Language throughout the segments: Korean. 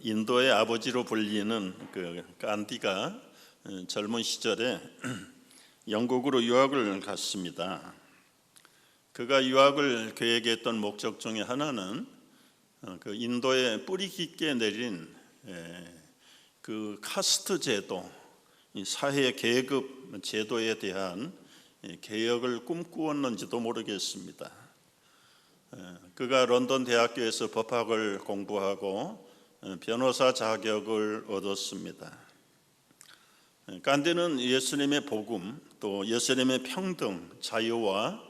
인도의 아버지로 불리는 간디가 젊은 시절에 영국으로 유학을 갔습니다. 그가 유학을 계획했던 목적 중에 하나는 인도에 뿌리 깊게 내린 그 카스트 제도, 사회 계급 제도에 대한 개혁을 꿈꾸었는지도 모르겠습니다. 그가 런던 대학교에서 법학을 공부하고 변호사 자격을 얻었습니다. 간디는 예수님의 복음, 또 예수님의 평등, 자유와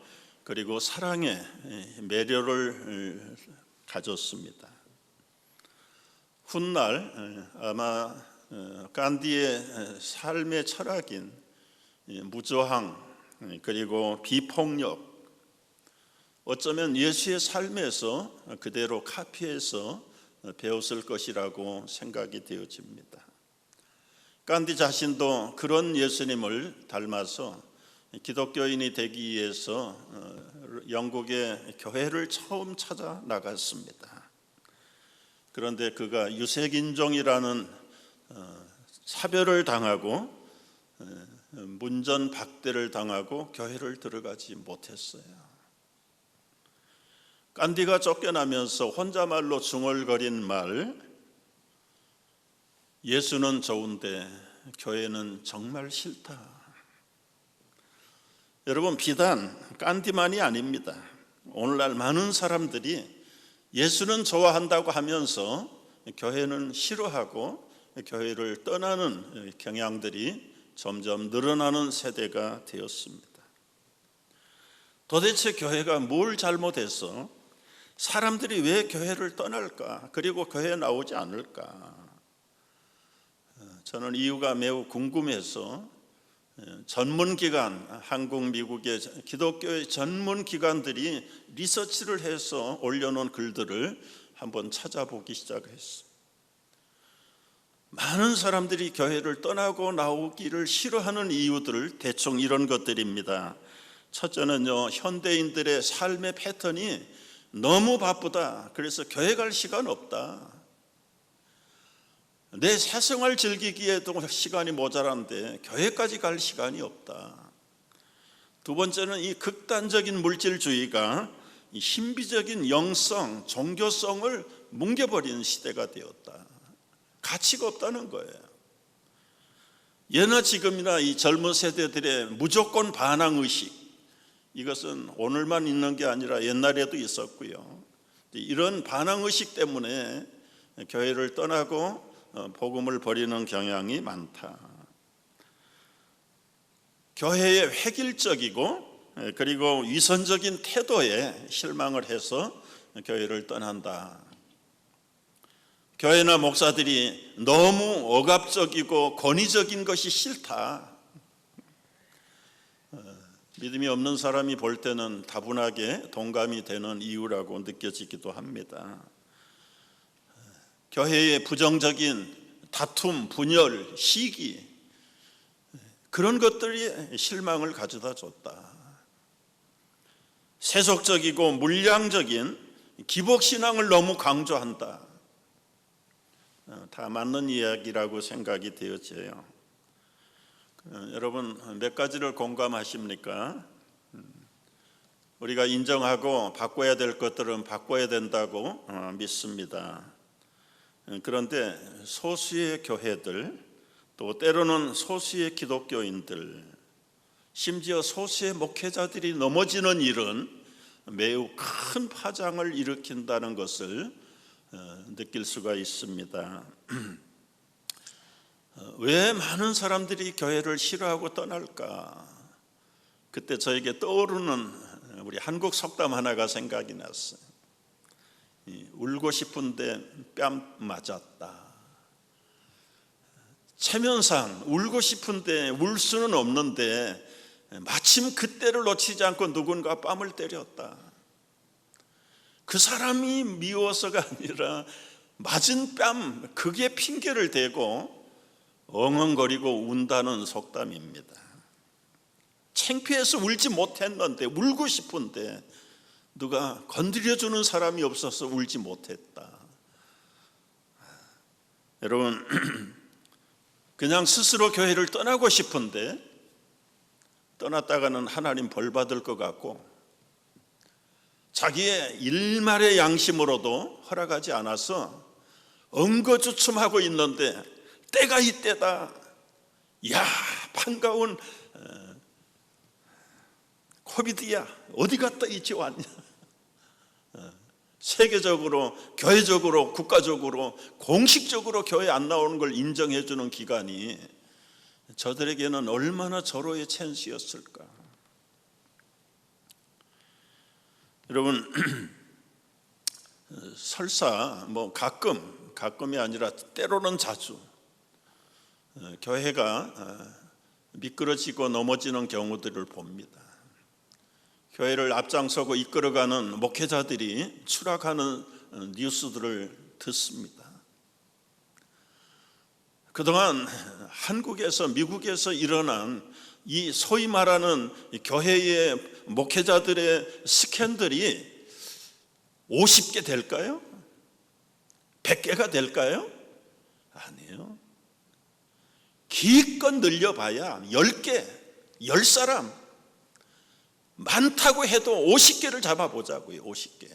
그리고 사랑의 매료를 가졌습니다. 훗날 아마 간디의 삶의 철학인 무저항 그리고 비폭력, 어쩌면 예수의 삶에서 그대로 카피해서 배웠을 것이라고 생각이 되어집니다. 간디 자신도 그런 예수님을 닮아서 기독교인이 되기 위해서 영국의 교회를 처음 찾아 나갔습니다. 그런데 그가 유색인종이라는 차별을 당하고 문전박대를 당하고 교회를 들어가지 못했어요. 간디가 쫓겨나면서 혼자말로 중얼거린 말, 예수는 좋은데 교회는 정말 싫다. 여러분, 비단 간디만이 아닙니다. 오늘날 많은 사람들이 예수는 좋아한다고 하면서 교회는 싫어하고 교회를 떠나는 경향들이 점점 늘어나는 세대가 되었습니다. 도대체 교회가 뭘 잘못해서 사람들이 왜 교회를 떠날까? 그리고 교회에 나오지 않을까? 저는 이유가 매우 궁금해서 전문기관, 한국, 미국의 기독교의 전문기관들이 리서치를 해서 올려놓은 글들을 한번 찾아보기 시작했어요. 많은 사람들이 교회를 떠나고 나오기를 싫어하는 이유들을 대충 이런 것들입니다. 첫째는요, 현대인들의 삶의 패턴이 너무 바쁘다. 그래서 교회 갈 시간 없다. 내 사생활 즐기기에도 시간이 모자란데 교회까지 갈 시간이 없다. 두 번째는 이 극단적인 물질주의가 이 신비적인 영성, 종교성을 뭉개버리는 시대가 되었다. 가치가 없다는 거예요. 예나 지금이나 이 젊은 세대들의 무조건 반항의식, 이것은 오늘만 있는 게 아니라 옛날에도 있었고요. 이런 반항의식 때문에 교회를 떠나고 복음을 버리는 경향이 많다. 교회의 획일적이고 그리고 위선적인 태도에 실망을 해서 교회를 떠난다. 교회나 목사들이 너무 억압적이고 권위적인 것이 싫다. 믿음이 없는 사람이 볼 때는 다분하게 동감이 되는 이유라고 느껴지기도 합니다. 교회의 부정적인 다툼, 분열, 시기, 그런 것들이 실망을 가져다 줬다. 세속적이고 물량적인 기복신앙을 너무 강조한다. 다 맞는 이야기라고 생각이 되어져요. 여러분, 몇 가지를 공감하십니까? 우리가 인정하고 바꿔야 될 것들은 바꿔야 된다고 믿습니다. 그런데 소수의 교회들, 또 때로는 소수의 기독교인들, 심지어 소수의 목회자들이 넘어지는 일은 매우 큰 파장을 일으킨다는 것을 느낄 수가 있습니다. 왜 많은 사람들이 교회를 싫어하고 떠날까? 그때 저에게 떠오르는 우리 한국 속담 하나가 생각이 났어요. 울고 싶은데 뺨 맞았다. 체면상 울고 싶은데 울 수는 없는데 마침 그때를 놓치지 않고 누군가 뺨을 때렸다. 그 사람이 미워서가 아니라 맞은 뺨, 그게 핑계를 대고 엉엉거리고 운다는 속담입니다. 창피해서 울지 못했는데, 울고 싶은데 누가 건드려주는 사람이 없어서 울지 못했다. 여러분, 그냥 스스로 교회를 떠나고 싶은데 떠났다가는 하나님 벌 받을 것 같고 자기의 일말의 양심으로도 허락하지 않아서 엉거주춤하고 있는데 때가 이때다. 야, 반가운 코비드야, 어디 갔다 이제 왔냐. 세계적으로, 교회적으로, 국가적으로, 공식적으로 교회 안 나오는 걸 인정해 주는 기간이 저들에게는 얼마나 절호의 찬스였을까. 여러분, 설사 가끔이 아니라 때로는 자주 교회가 미끄러지고 넘어지는 경우들을 봅니다. 교회를 앞장서고 이끌어가는 목회자들이 추락하는 뉴스들을 듣습니다. 그동안 한국에서, 미국에서 일어난 이 소위 말하는 교회의 목회자들의 스캔들이 50개 될까요? 100개가 될까요? 아니에요. 기껏 늘려봐야 10개, 10사람, 많다고 해도 50개를 잡아보자고요. 50개.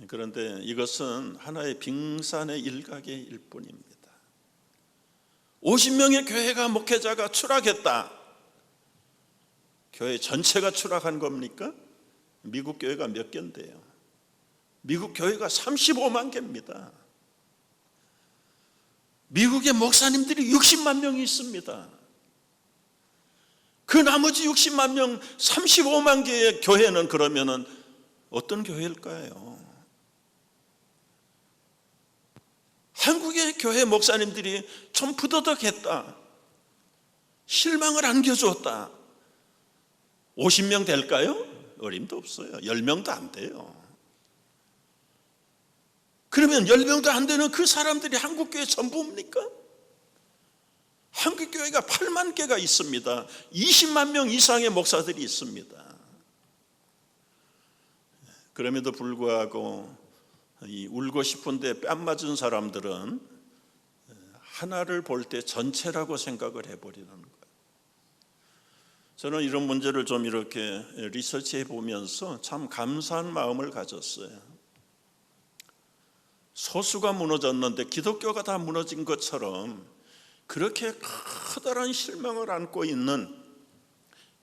그런데 이것은 하나의 빙산의 일각의 일뿐입니다. 50명의 교회가, 목회자가 추락했다. 교회 전체가 추락한 겁니까? 미국 교회가 몇 개인데요? 미국 교회가 35만 개입니다. 미국의 목사님들이 60만 명이 있습니다. 그 나머지 60만 명, 35만 개의 교회는 그러면은 어떤 교회일까요? 한국의 교회 목사님들이 좀 부더덕했다, 실망을 안겨주었다, 50명 될까요? 어림도 없어요. 10명도 안 돼요. 그러면 10명도 안 되는 그 사람들이 한국교회 전부입니까? 한국교회가 8만 개가 있습니다. 20만 명 이상의 목사들이 있습니다. 그럼에도 불구하고 이 울고 싶은데 뺨 맞은 사람들은 하나를 볼 때 전체라고 생각을 해버리는 거예요. 저는 이런 문제를 좀 이렇게 리서치해 보면서 참 감사한 마음을 가졌어요. 소수가 무너졌는데 기독교가 다 무너진 것처럼 그렇게 커다란 실망을 안고 있는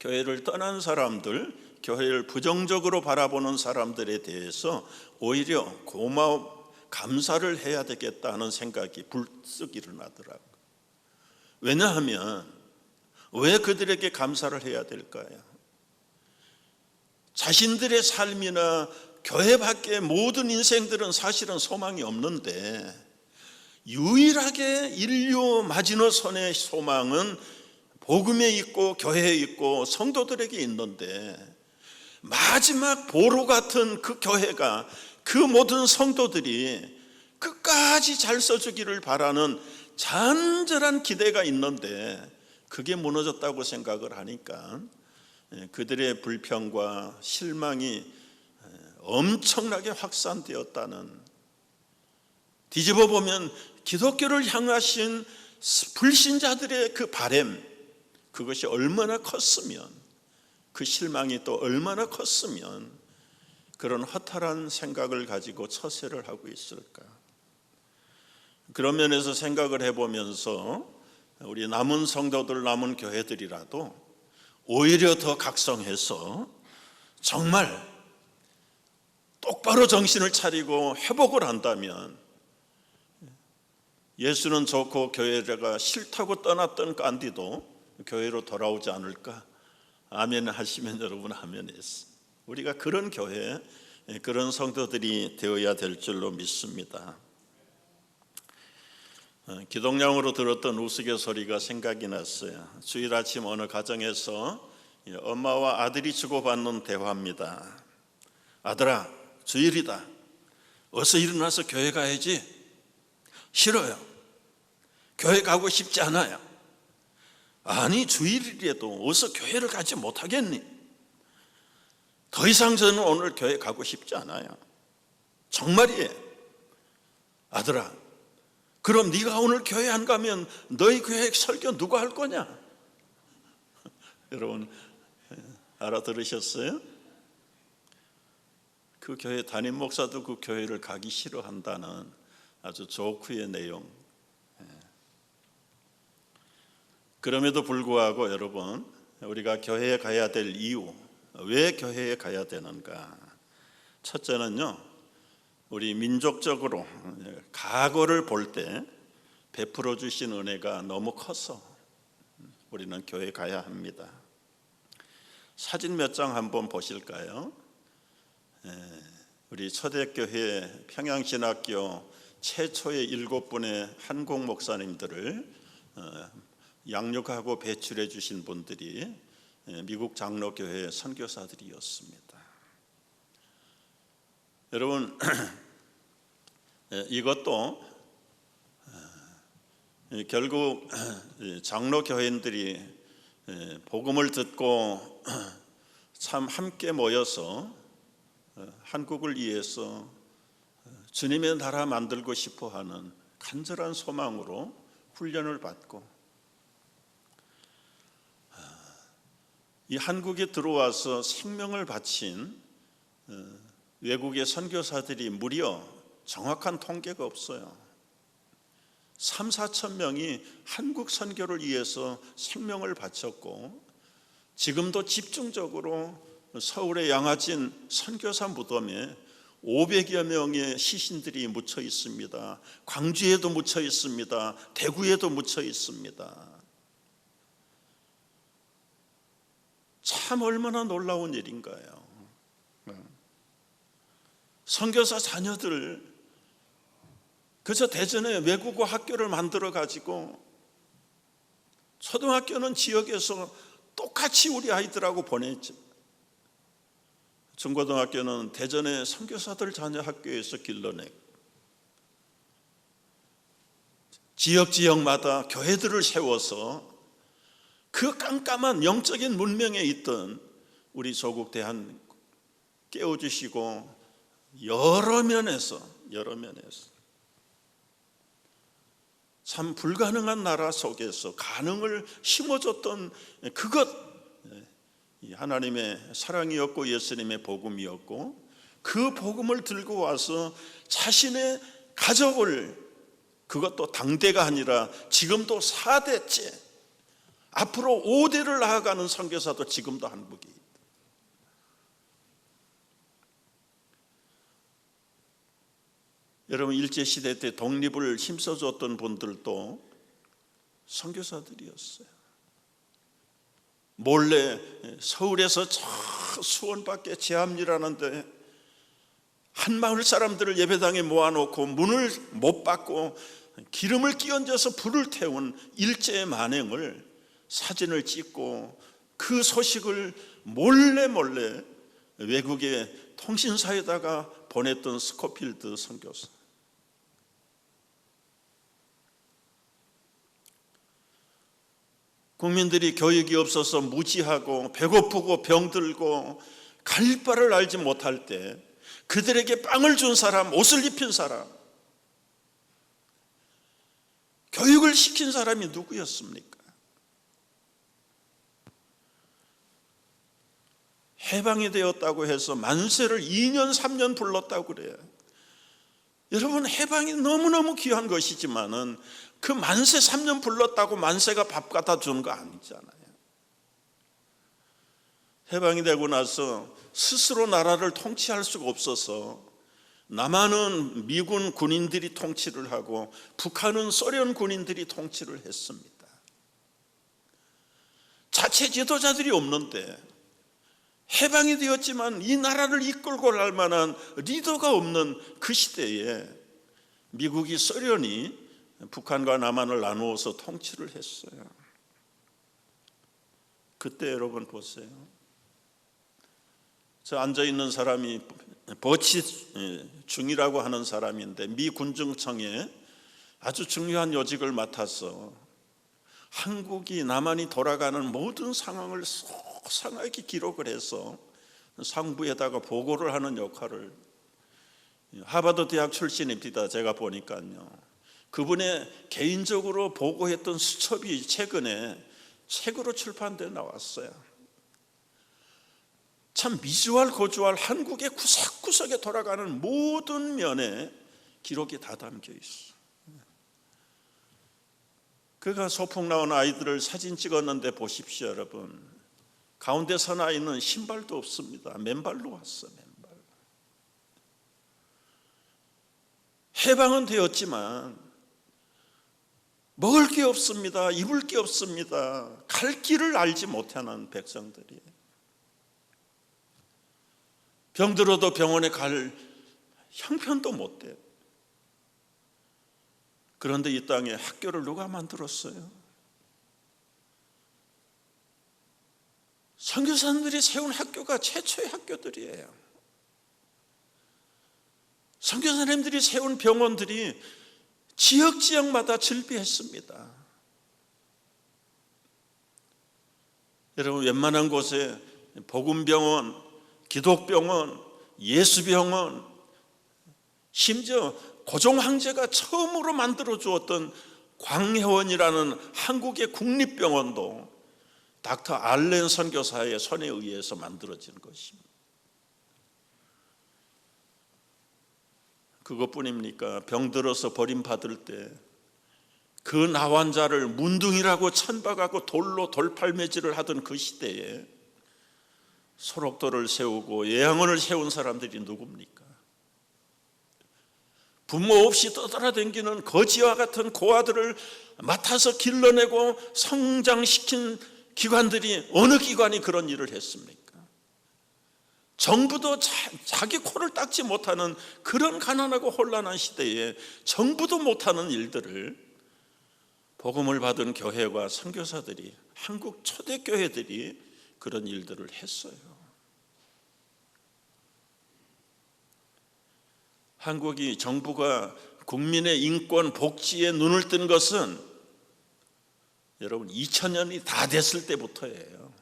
교회를 떠난 사람들, 교회를 부정적으로 바라보는 사람들에 대해서 오히려 감사를 해야 되겠다는 생각이 불쑥 일어나더라고요. 왜냐하면 왜 그들에게 감사를 해야 될까요? 자신들의 삶이나 교회 밖의 모든 인생들은 사실은 소망이 없는데 유일하게 인류 마지노선의 소망은 복음에 있고 교회에 있고 성도들에게 있는데 마지막 보루 같은 그 교회가, 그 모든 성도들이 끝까지 잘 써주기를 바라는 잔절한 기대가 있는데 그게 무너졌다고 생각을 하니까 그들의 불평과 실망이 엄청나게 확산되었다는, 뒤집어 보면 기독교를 향하신 불신자들의 그 바람, 그것이 얼마나 컸으면, 그 실망이 또 얼마나 컸으면 그런 허탈한 생각을 가지고 처세를 하고 있을까. 그런 면에서 생각을 해보면서 우리 남은 성도들, 남은 교회들이라도 오히려 더 각성해서 정말 똑바로 정신을 차리고 회복을 한다면 예수는 좋고 교회가 싫다고 떠났던 간디도 교회로 돌아오지 않을까. 아멘 하시면 여러분 아멘했어. 우리가 그런 교회, 그런 성도들이 되어야 될 줄로 믿습니다. 기독량으로 들었던 우스갯소리가 생각이 났어요. 주일 아침 어느 가정에서 엄마와 아들이 주고받는 대화입니다. 아들아, 주일이다. 어서 일어나서 교회 가야지. 싫어요. 교회 가고 싶지 않아요. 아니, 주일이라도 어서 교회를 가지 못하겠니? 더 이상 저는 오늘 교회 가고 싶지 않아요. 정말이에요. 아들아, 그럼 네가 오늘 교회 안 가면 너희 교회 설교 누가 할 거냐? 여러분 알아들으셨어요? 그 교회 담임 목사도 그 교회를 가기 싫어한다는 아주 조크의 내용. 그럼에도 불구하고 여러분, 우리가 교회에 가야 될 이유, 왜 교회에 가야 되는가? 첫째는요, 우리 민족적으로 과거를 볼 때 베풀어 주신 은혜가 너무 커서 우리는 교회 가야 합니다. 사진 몇 장 한번 보실까요? 우리 초대교회 평양신학교 최초의 7분의 한국 목사님들을 양육하고 배출해 주신 분들이 미국 장로교회 선교사들이었습니다. 여러분, 이것도 결국 장로교회인들이 복음을 듣고 참 함께 모여서 한국을 위해서 주님의 나라 만들고 싶어하는 간절한 소망으로 훈련을 받고 이 한국에 들어와서 생명을 바친 외국의 선교사들이 무려 정확한 통계가 없어요. 3, 4천 명이 한국 선교를 위해서 생명을 바쳤고 지금도 집중적으로 서울의 양화진 선교사 무덤에 500여 명의 시신들이 묻혀 있습니다. 광주에도 묻혀 있습니다. 대구에도 묻혀 있습니다. 참 얼마나 놀라운 일인가요? 선교사 자녀들 그저 대전에 외국어 학교를 만들어 가지고 초등학교는 지역에서 똑같이 우리 아이들하고 보냈죠. 중고등학교는 대전의 선교사들 자녀 학교에서 길러내고 지역마다 교회들을 세워서 그 깜깜한 영적인 문명에 있던 우리 조국 대한 깨워주시고 여러 면에서 참 불가능한 나라 속에서 가능을 심어줬던 그것, 하나님의 사랑이었고 예수님의 복음이었고 그 복음을 들고 와서 자신의 가족을, 그것도 당대가 아니라 지금도 4대째, 앞으로 5대를 나아가는 선교사도 지금도 한국에 있다. 여러분, 일제시대 때 독립을 힘써줬던 분들도 선교사들이었어요. 몰래 서울에서 저 수원 밖에 제암리라는데 한 마을 사람들을 예배당에 모아놓고 문을 못 받고 기름을 끼얹어서 불을 태운 일제의 만행을 사진을 찍고 그 소식을 몰래 외국의 통신사에다가 보냈던 스코필드 선교사. 국민들이 교육이 없어서 무지하고 배고프고 병들고 갈 바를 알지 못할 때 그들에게 빵을 준 사람, 옷을 입힌 사람, 교육을 시킨 사람이 누구였습니까? 해방이 되었다고 해서 만세를 2년 3년 불렀다고 그래요. 여러분, 해방이 너무너무 귀한 것이지만은 그 만세 3년 불렀다고 만세가 밥 갖다 주는 거 아니잖아요. 해방이 되고 나서 스스로 나라를 통치할 수가 없어서 남한은 미군 군인들이 통치를 하고 북한은 소련 군인들이 통치를 했습니다. 자체 지도자들이 없는데 해방이 되었지만 이 나라를 이끌고 갈 만한 리더가 없는 그 시대에 미국이, 소련이 북한과 남한을 나누어서 통치를 했어요. 그때 여러분 보세요. 저 앉아있는 사람이 버치 중이라고 하는 사람인데 미 군정청에 아주 중요한 요직을 맡아서 한국이, 남한이 돌아가는 모든 상황을 소상하게 기록을 해서 상부에다가 보고를 하는 역할을, 하버드 대학 출신입니다. 제가 보니까요. 그분의 개인적으로 보고했던 수첩이 최근에 책으로 출판돼 나왔어요. 참 미주알 고주알 한국의 구석구석에 돌아가는 모든 면에 기록이 다 담겨 있어. 그가 소풍 나온 아이들을 사진 찍었는데 보십시오, 여러분. 가운데 선 아이는 신발도 없습니다. 맨발로 왔어, 맨발. 해방은 되었지만 먹을 게 없습니다. 입을 게 없습니다. 갈 길을 알지 못하는 백성들이. 병들어도 병원에 갈 형편도 못 돼. 그런데 이 땅에 학교를 누가 만들었어요? 선교사님들이 세운 학교가 최초의 학교들이에요. 선교사님들이 세운 병원들이 지역마다 즐비했습니다. 여러분, 웬만한 곳에 복음병원, 기독병원, 예수병원, 심지어 고종 황제가 처음으로 만들어 주었던 광해원이라는 한국의 국립병원도 닥터 알렌 선교사의 손에 의해서 만들어진 것입니다. 그것뿐입니까? 병들어서 버림받을 때 그 나환자를 문둥이라고 천박하고 돌로 돌팔매질을 하던 그 시대에 소록도를 세우고 예양원을 세운 사람들이 누굽니까? 부모 없이 떠돌아다니는 거지와 같은 고아들을 맡아서 길러내고 성장시킨 기관들이 어느 기관이 그런 일을 했습니까? 정부도 자기 코를 닦지 못하는 그런 가난하고 혼란한 시대에 정부도 못하는 일들을 복음을 받은 교회와 선교사들이, 한국 초대교회들이 그런 일들을 했어요. 한국이 정부가 국민의 인권 복지에 눈을 뜬 것은 여러분 2000년이 다 됐을 때부터예요.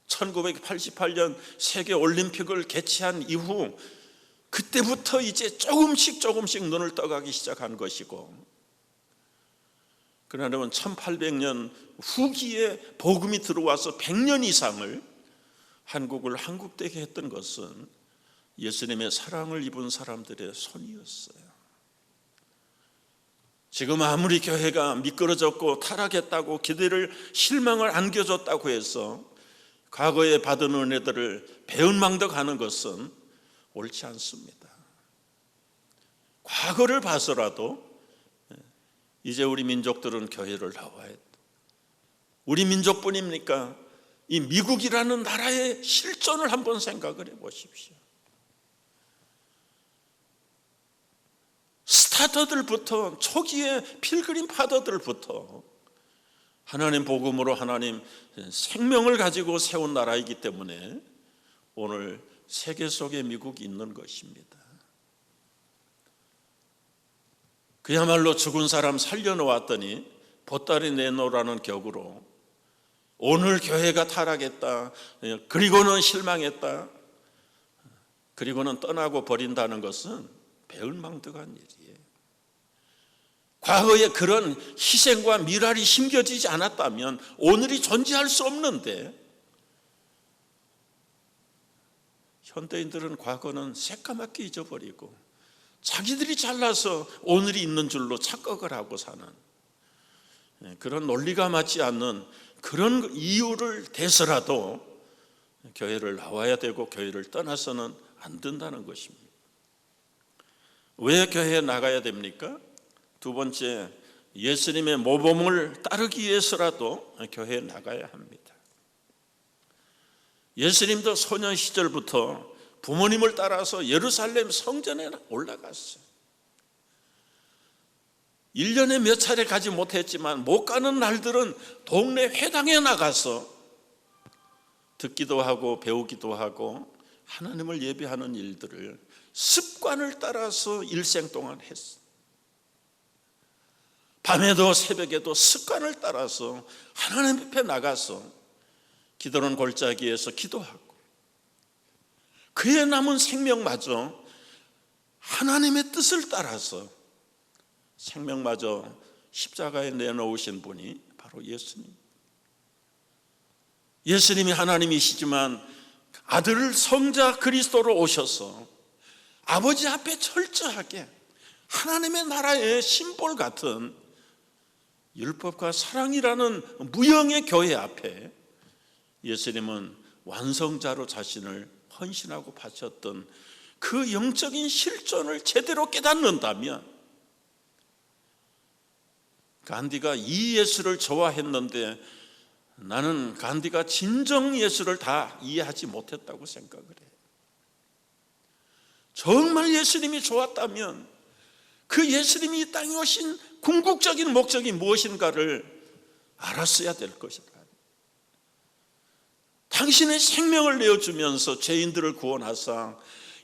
1988년 세계올림픽을 개최한 이후 그때부터 이제 조금씩 눈을 떠가기 시작한 것이고, 그러나 여러분 1800년 후기에 복음이 들어와서 100년 이상을 한국을 한국되게 했던 것은 예수님의 사랑을 입은 사람들의 손이었어요. 지금 아무리 교회가 미끄러졌고 타락했다고 기대를 실망을 안겨줬다고 해서 과거에 받은 은혜들을 배은망덕하는 것은 옳지 않습니다. 과거를 봐서라도 이제 우리 민족들은 교회를 나와야 돼. 우리 민족뿐입니까? 이 미국이라는 나라의 실존을 한번 생각을 해보십시오. 스타터들부터, 초기의 필그림 파더들부터 하나님 복음으로 하나님 생명을 가지고 세운 나라이기 때문에 오늘 세계 속에 미국이 있는 것입니다. 그야말로 죽은 사람 살려놓았더니 보따리 내놓으라는 격으로 오늘 교회가 타락했다, 그리고는 실망했다, 그리고는 떠나고 버린다는 것은 배은망덕한 일이에요. 과거에 그런 희생과 미랄이 심겨지지 않았다면 오늘이 존재할 수 없는데, 현대인들은 과거는 새까맣게 잊어버리고 자기들이 잘나서 오늘이 있는 줄로 착각을 하고 사는, 그런 논리가 맞지 않는 그런 이유를 대서라도 교회를 나와야 되고 교회를 떠나서는 안 된다는 것입니다. 왜 교회에 나가야 됩니까? 두 번째, 예수님의 모범을 따르기 위해서라도 교회에 나가야 합니다. 예수님도 소년 시절부터 부모님을 따라서 예루살렘 성전에 올라갔어요. 1년에 몇 차례 가지 못했지만 못 가는 날들은 동네 회당에 나가서 듣기도 하고 배우기도 하고 하나님을 예배하는 일들을 습관을 따라서 일생 동안 했어요. 밤에도 새벽에도 습관을 따라서 하나님 앞에 나가서 기도는 골짜기에서 기도하고 그의 남은 생명마저 하나님의 뜻을 따라서 생명마저 십자가에 내놓으신 분이 바로 예수님. 예수님이 하나님이시지만 아들 성자 그리스도로 오셔서 아버지 앞에 철저하게 하나님의 나라의 심볼 같은 율법과 사랑이라는 무형의 교회 앞에 예수님은 완성자로 자신을 헌신하고 바쳤던 그 영적인 실존을 제대로 깨닫는다면, 간디가 이 예수를 좋아했는데 나는 간디가 진정 예수를 다 이해하지 못했다고 생각을 해요. 정말 예수님이 좋았다면 그 예수님이 이 땅에 오신 궁극적인 목적이 무엇인가를 알았어야 될 것이다. 당신의 생명을 내어주면서 죄인들을 구원하사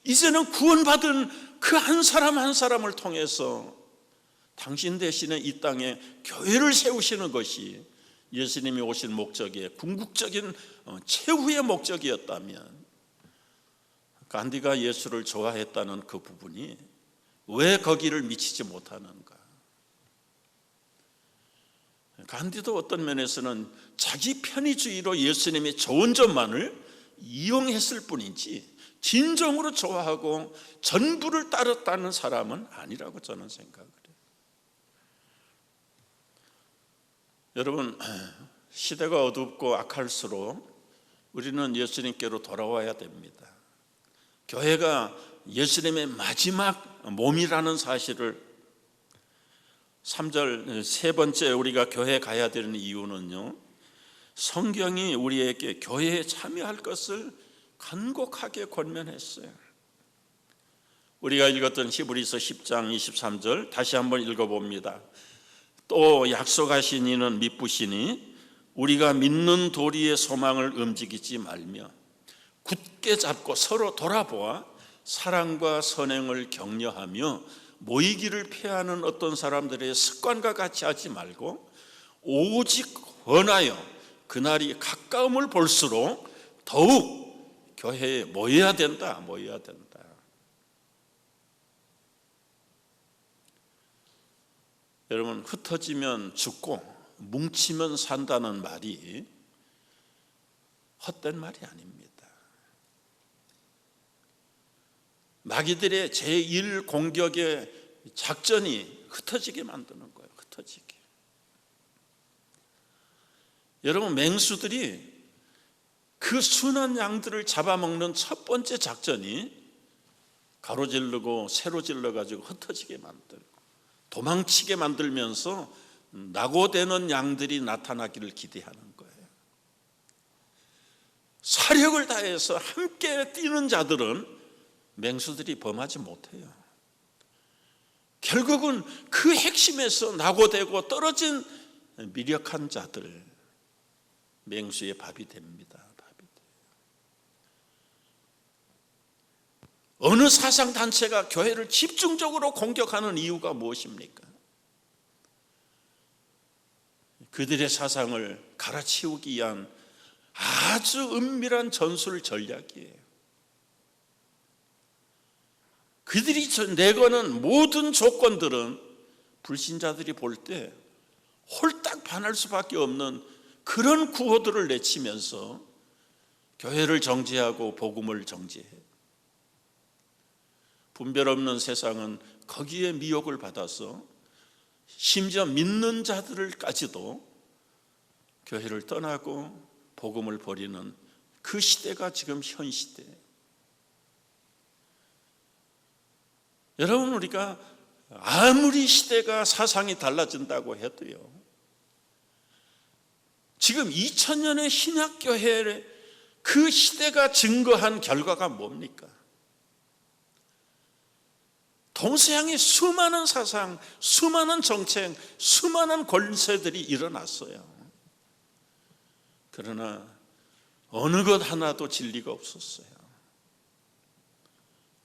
이제는 구원받은 그 한 사람 한 사람을 통해서 당신 대신에 이 땅에 교회를 세우시는 것이 예수님이 오신 목적의 궁극적인 최후의 목적이었다면, 간디가 예수를 좋아했다는 그 부분이 왜 거기를 미치지 못하는가? 간디도 어떤 면에서는 자기 편의주의로 예수님의 좋은 점만을 이용했을 뿐이지 진정으로 좋아하고 전부를 따랐다는 사람은 아니라고 저는 생각을 해요. 여러분, 시대가 어둡고 악할수록 우리는 예수님께로 돌아와야 됩니다. 교회가 예수님의 마지막 몸이라는 사실을 3절 세 번째 우리가 교회에 가야 되는 이유는요, 성경이 우리에게 교회에 참여할 것을 간곡하게 권면했어요. 우리가 읽었던 히브리서 10장 23절 다시 한번 읽어봅니다. 또 약속하신 이는 미쁘시니 우리가 믿는 도리의 소망을 움직이지 말며 굳게 잡고 서로 돌아보아 사랑과 선행을 격려하며 모이기를 피하는 어떤 사람들의 습관과 같이 하지 말고 오직 권하여 그날이 가까움을 볼수록 더욱 교회에 모여야 된다. 여러분, 흩어지면 죽고 뭉치면 산다는 말이 헛된 말이 아닙니다. 마귀들의 제1공격의 작전이 흩어지게 만드는 거예요. 흩어지게. 여러분, 맹수들이 그 순한 양들을 잡아먹는 첫 번째 작전이 가로질르고 세로질러가지고 흩어지게 만들고 도망치게 만들면서 낙오되는 양들이 나타나기를 기대하는 거예요. 사력을 다해서 함께 뛰는 자들은 맹수들이 범하지 못해요. 결국은 그 핵심에서 낙오되고 떨어진 미력한 자들, 맹수의 밥이 됩니다. 어느 사상단체가 교회를 집중적으로 공격하는 이유가 무엇입니까? 그들의 사상을 갈아치우기 위한 아주 은밀한 전술 전략이에요. 그들이 내거는 모든 조건들은 불신자들이 볼 때 홀딱 반할 수밖에 없는 그런 구호들을 내치면서 교회를 정죄하고 복음을 정죄해요. 분별 없는 세상은 거기에 미혹을 받아서 심지어 믿는 자들까지도 교회를 떠나고 복음을 버리는 그 시대가 지금 현 시대예요. 여러분, 우리가 아무리 시대가 사상이 달라진다고 해도요, 지금 2000년의 신약교회의 그 시대가 증거한 결과가 뭡니까? 동서양의 수많은 사상, 수많은 정책, 수많은 권세들이 일어났어요. 그러나 어느 것 하나도 진리가 없었어요.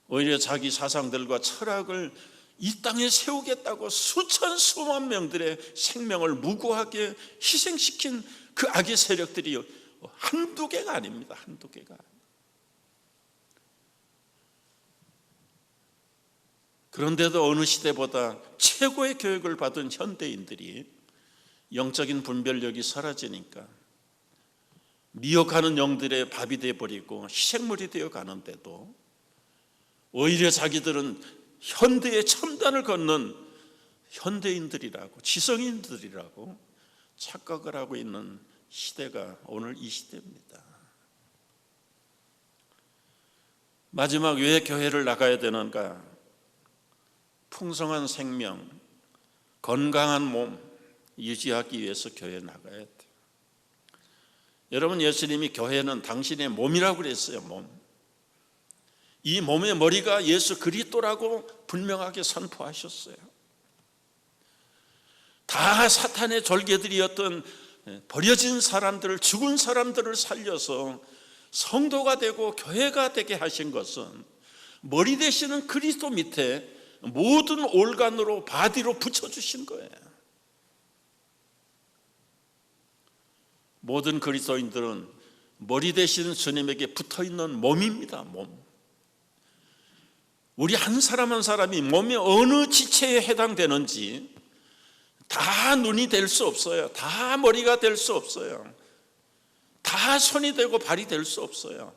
오히려 자기 사상들과 철학을 이 땅에 세우겠다고 수천 수만 명들의 생명을 무고하게 희생시킨 그 악의 세력들이 한두 개가 아닙니다. 한두 개가. 그런데도 어느 시대보다 최고의 교육을 받은 현대인들이 영적인 분별력이 사라지니까 미혹하는 영들의 밥이 되어버리고 희생물이 되어 가는데도 오히려 자기들은 현대의 첨단을 걷는 현대인들이라고, 지성인들이라고 착각을 하고 있는 시대가 오늘 이 시대입니다. 마지막 왜 교회를 나가야 되는가? 풍성한 생명, 건강한 몸 유지하기 위해서 교회에 나가야 돼요. 여러분, 예수님이 교회는 당신의 몸이라고 그랬어요. 몸. 이 몸의 머리가 예수 그리스도라고 분명하게 선포하셨어요. 다 사탄의 졸개들이었던 버려진 사람들을, 죽은 사람들을 살려서 성도가 되고 교회가 되게 하신 것은 머리 되시는 그리스도 밑에 모든 올간으로 바디로 붙여주신 거예요. 모든 그리스도인들은 머리 되시는 주님에게 붙어있는 몸입니다. 몸. 우리 한 사람 한 사람이 몸의 어느 지체에 해당되는지 다 눈이 될 수 없어요. 다 머리가 될 수 없어요. 다 손이 되고 발이 될 수 없어요.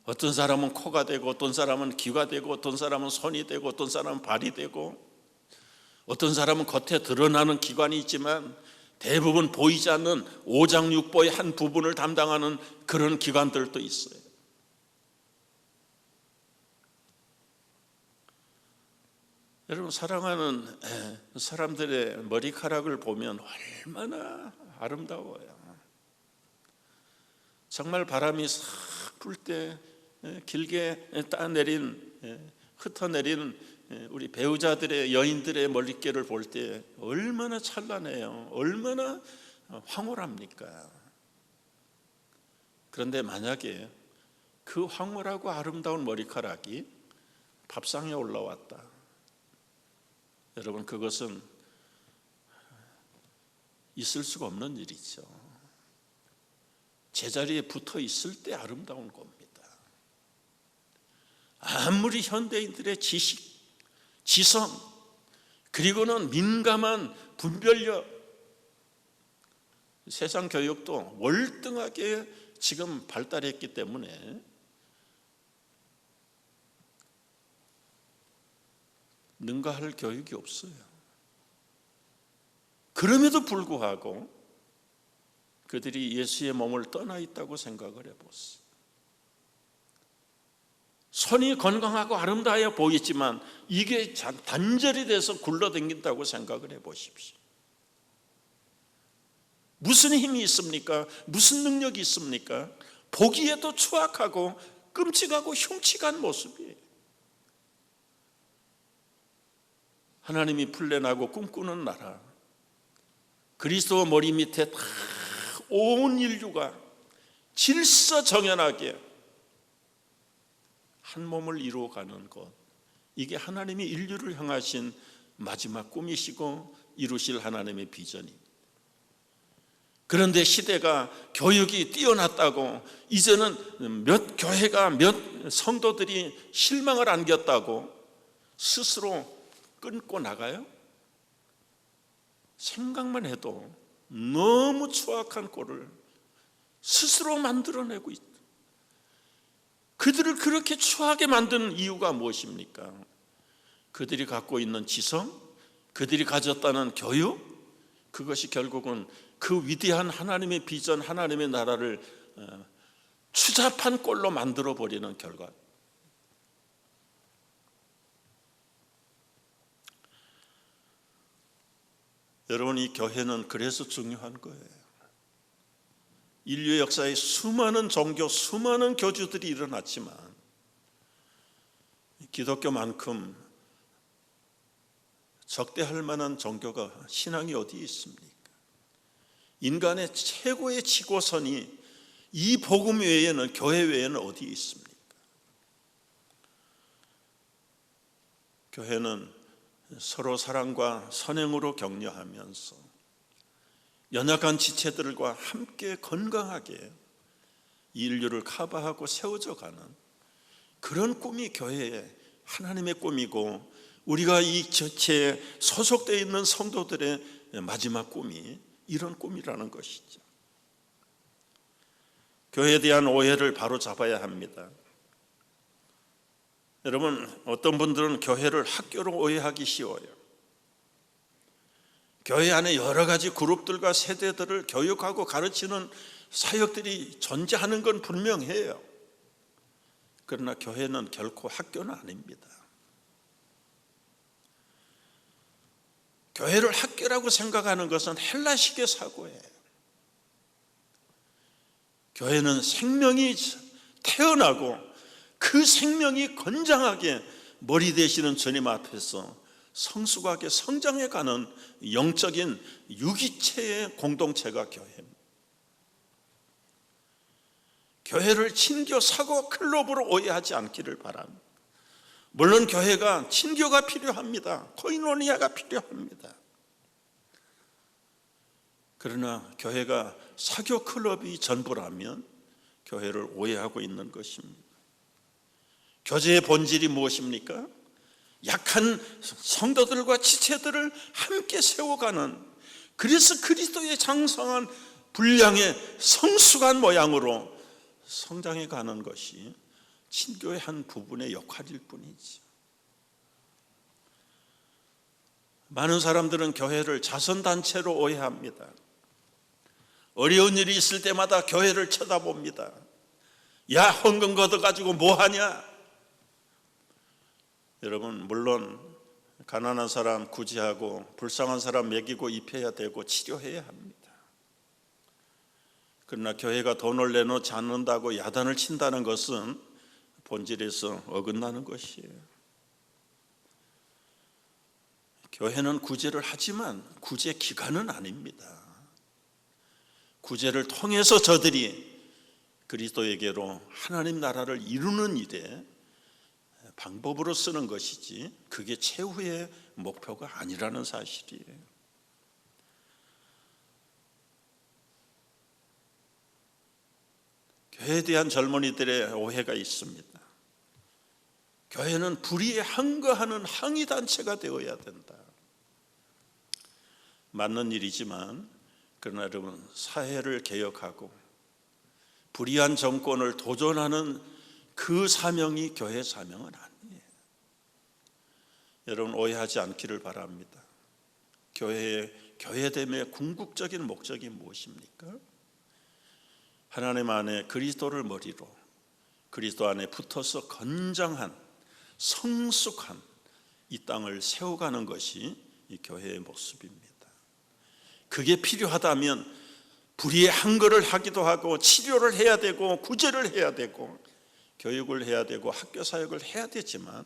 어떤 사람은 코가 되고, 어떤 사람은 귀가 되고, 어떤 사람은 손이 되고, 어떤 사람은 발이 되고, 어떤 사람은 겉에 드러나는 기관이 있지만 대부분 보이지 않는 오장육부의 한 부분을 담당하는 그런 기관들도 있어요. 여러분, 사랑하는 사람들의 머리카락을 보면 얼마나 아름다워요. 정말 바람이 싹 불 때 길게 따내린, 흩어내린 우리 배우자들의, 여인들의 머릿결을 볼 때 얼마나 찬란해요. 얼마나 황홀합니까? 그런데 만약에 그 황홀하고 아름다운 머리카락이 밥상에 올라왔다, 여러분, 그것은 있을 수가 없는 일이죠. 제자리에 붙어 있을 때 아름다운 겁니다. 아무리 현대인들의 지식, 지성, 그리고는 민감한 분별력, 세상 교육도 월등하게 지금 발달했기 때문에 능가할 교육이 없어요. 그럼에도 불구하고 그들이 예수의 몸을 떠나 있다고 생각을 해보세요. 손이 건강하고 아름다워 보이지만 이게 단절이 돼서 굴러다닌다고 생각을 해보십시오. 무슨 힘이 있습니까? 무슨 능력이 있습니까? 보기에도 추악하고 끔찍하고 흉측한 모습이에요. 하나님이 플랜하고 꿈꾸는 나라, 그리스도 머리 밑에 다 온 인류가 질서정연하게 한 몸을 이루어가는 것, 이게 하나님이 인류를 향하신 마지막 꿈이시고 이루실 하나님의 비전입니다. 그런데 시대가 교육이 뛰어났다고 이제는 몇 교회가, 몇 성도들이 실망을 안겼다고 스스로 끊고 나가요? 생각만 해도 너무 추악한 꼴을 스스로 만들어내고 있다. 그들을 그렇게 추하게 만드는 이유가 무엇입니까? 그들이 갖고 있는 지성, 그들이 가졌다는 교육, 그것이 결국은 그 위대한 하나님의 비전, 하나님의 나라를 추잡한 꼴로 만들어버리는 결과. 여러분, 이 교회는 그래서 중요한 거예요. 인류 역사에 수많은 종교, 수많은 교주들이 일어났지만 기독교만큼 적대할 만한 종교가, 신앙이 어디 있습니까? 인간의 최고의 지고선이 이 복음 외에는, 교회 외에는 어디 있습니까? 교회는 서로 사랑과 선행으로 격려하면서 연약한 지체들과 함께 건강하게 인류를 커버하고 세워져 가는 그런 꿈이 교회의 하나님의 꿈이고 우리가 이 지체에 소속되어 있는 성도들의 마지막 꿈이 이런 꿈이라는 것이죠. 교회에 대한 오해를 바로 잡아야 합니다. 여러분, 어떤 분들은 교회를 학교로 오해하기 쉬워요. 교회 안에 여러 가지 그룹들과 세대들을 교육하고 가르치는 사역들이 존재하는 건 분명해요. 그러나 교회는 결코 학교는 아닙니다. 교회를 학교라고 생각하는 것은 헬라식의 사고예요. 교회는 생명이 태어나고 그 생명이 건장하게 머리 되시는 주님 앞에서 성숙하게 성장해가는 영적인 유기체의 공동체가 교회입니다. 교회를 친교 사고 클럽으로 오해하지 않기를 바랍니다. 물론 교회가 친교가 필요합니다. 코이노니아가 필요합니다. 그러나 교회가 사교 클럽이 전부라면 교회를 오해하고 있는 것입니다. 교제의 본질이 무엇입니까? 약한 성도들과 지체들을 함께 세워가는, 그래서 그리스도의 장성한 분량의 성숙한 모양으로 성장해 가는 것이 친교의 한 부분의 역할일 뿐이지. 많은 사람들은 교회를 자선단체로 오해합니다. 어려운 일이 있을 때마다 교회를 쳐다봅니다. 야, 헌금 걷어가지고 뭐하냐? 여러분, 물론 가난한 사람 구제하고 불쌍한 사람 먹이고 입혀야 되고 치료해야 합니다. 그러나 교회가 돈을 내놓지 않는다고 야단을 친다는 것은 본질에서 어긋나는 것이에요. 교회는 구제를 하지만 구제 기간은 아닙니다. 구제를 통해서 저들이 그리스도에게로 하나님 나라를 이루는 일에 방법으로 쓰는 것이지 그게 최후의 목표가 아니라는 사실이에요. 교회에 대한 젊은이들의 오해가 있습니다. 교회는 불의에 항거하는 항의단체가 되어야 된다. 맞는 일이지만 그러나 여러분, 사회를 개혁하고 불의한 정권을 도전하는 그 사명이 교회 사명은 아니에요. 여러분, 오해하지 않기를 바랍니다. 교회됨의 궁극적인 목적이 무엇입니까? 하나님 안에 그리스도를 머리로 그리스도 안에 붙어서 건장한 성숙한 이 땅을 세워가는 것이 이 교회의 모습입니다. 그게 필요하다면 불의의 항거를 하기도 하고 치료를 해야 되고 구제를 해야 되고 교육을 해야 되고 학교 사역을 해야 되지만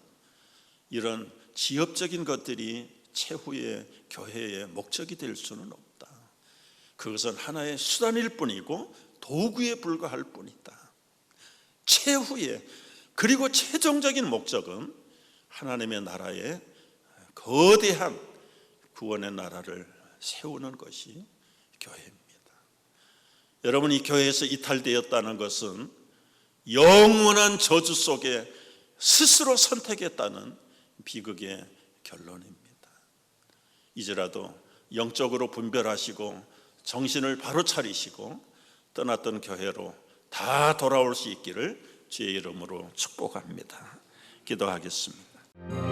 이런 지엽적인 것들이 최후의 교회의 목적이 될 수는 없다. 그것은 하나의 수단일 뿐이고 도구에 불과할 뿐이다. 최후의 그리고 최종적인 목적은 하나님의 나라의 거대한 구원의 나라를 세우는 것이 교회입니다. 여러분이 교회에서 이탈되었다는 것은 영원한 저주 속에 스스로 선택했다는 비극의 결론입니다. 이제라도 영적으로 분별하시고 정신을 바로 차리시고 떠났던 교회로 다 돌아올 수 있기를 주의 이름으로 축복합니다. 기도하겠습니다.